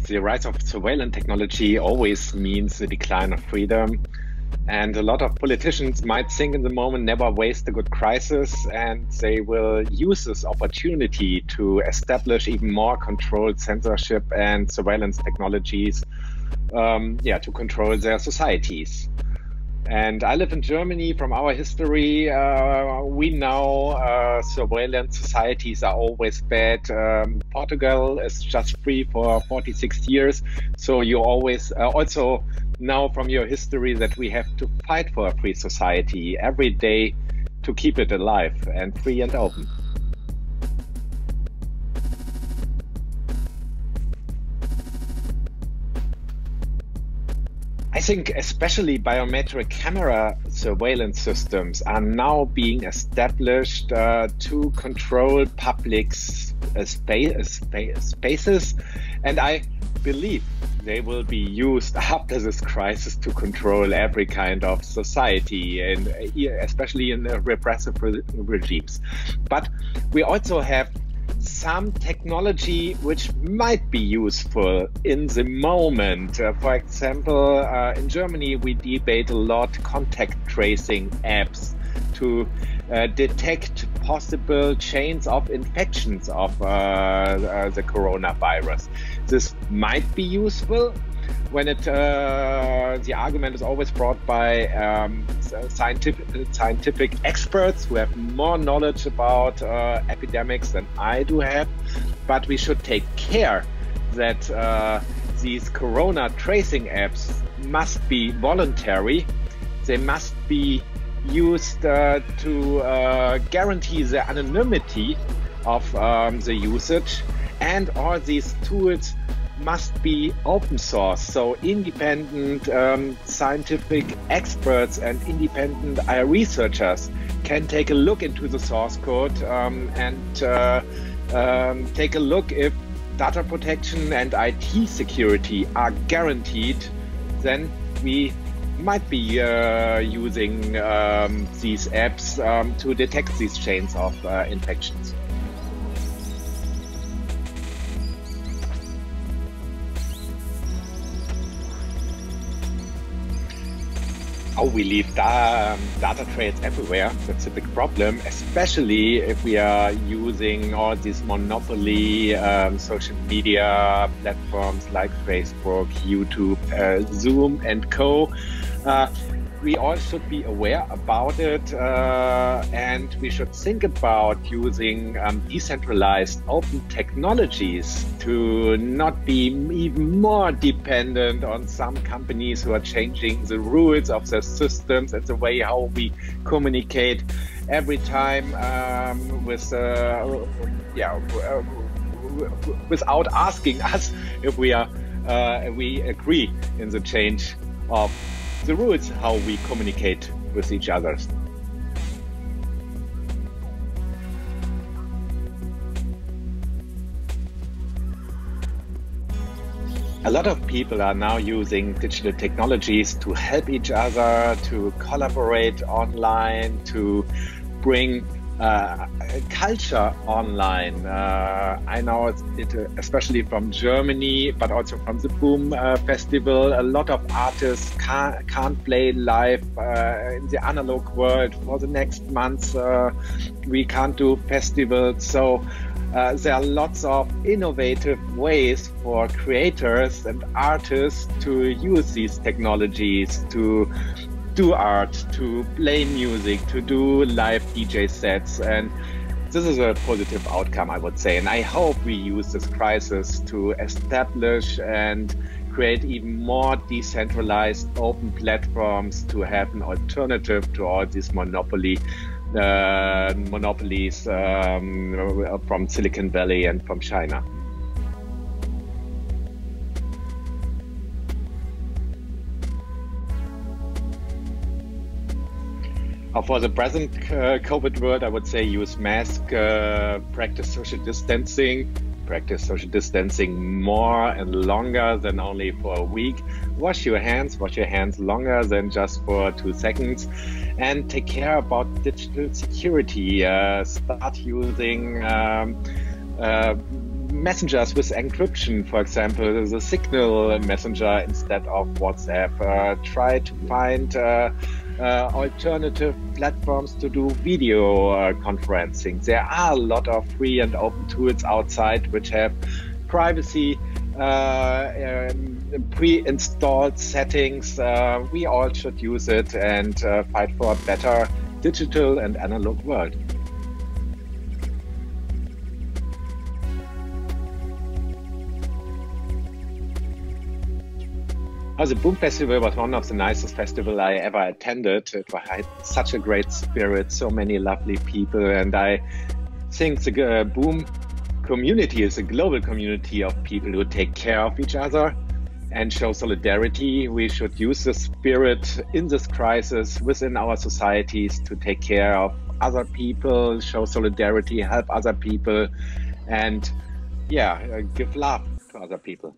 the rise of surveillance technology always means the decline of freedom. And a lot of politicians might think in the moment, never waste a good crisis, and they will use this opportunity to establish even more controlled censorship and surveillance technologies to control their societies. And I live in Germany. From our history, we know surveillance societies are always bad. Portugal is just free for 46 years. So you always also know from your history that we have to fight for a free society every day to keep it alive and free and open. I think especially biometric camera surveillance systems are now being established to control public spaces, and I believe they will be used after this crisis to control every kind of society, and especially in the repressive regimes. But we also have some technology which might be useful in the moment. For example, in Germany, we debate a lot contact tracing apps to detect possible chains of infections of the coronavirus. This might be useful when the argument is always brought by scientific experts who have more knowledge about epidemics than I do have. But we should take care that these corona tracing apps must be voluntary. They must be used to guarantee the anonymity of the usage, and all these tools must be open source, so independent scientific experts and independent researchers can take a look into the source code and take a look if data protection and IT security are guaranteed. Then we might be using these apps to detect these chains of infections. Oh, we leave data trails everywhere. That's a big problem, especially if we are using all these monopoly social media platforms like Facebook, YouTube, Zoom, and co. We all should be aware about it, and we should think about using decentralized open technologies to not be even more dependent on some companies who are changing the rules of their systems and the way how we communicate every time without asking us if we agree in the change of the rules how we communicate with each other. A lot of people are now using digital technologies to help each other, to collaborate online, to bring culture online. I know it especially from Germany, but also from the Boom Festival. A lot of artists can't play live in the analog world for the next month. We can't do festivals, so there are lots of innovative ways for creators and artists to use these technologies to do art, to play music, to do live DJ sets, and this is a positive outcome, I would say. And I hope we use this crisis to establish and create even more decentralized open platforms to have an alternative to all these monopolies from Silicon Valley and from China. For the present COVID world, I would say use mask, practice social distancing more and longer than only for a week. Wash your hands longer than just for 2 seconds, and take care about digital security. Start using messengers with encryption, for example, the Signal messenger instead of WhatsApp. Try to find alternative platforms to do video conferencing. There are a lot of free and open tools outside which have privacy pre-installed settings. We all should use it and fight for a better digital and analog world. The Boom Festival was one of the nicest festivals I ever attended. It had such a great spirit, so many lovely people, and I think the Boom community is a global community of people who take care of each other and show solidarity. We should use the spirit in this crisis within our societies to take care of other people, show solidarity, help other people, and give love to other people.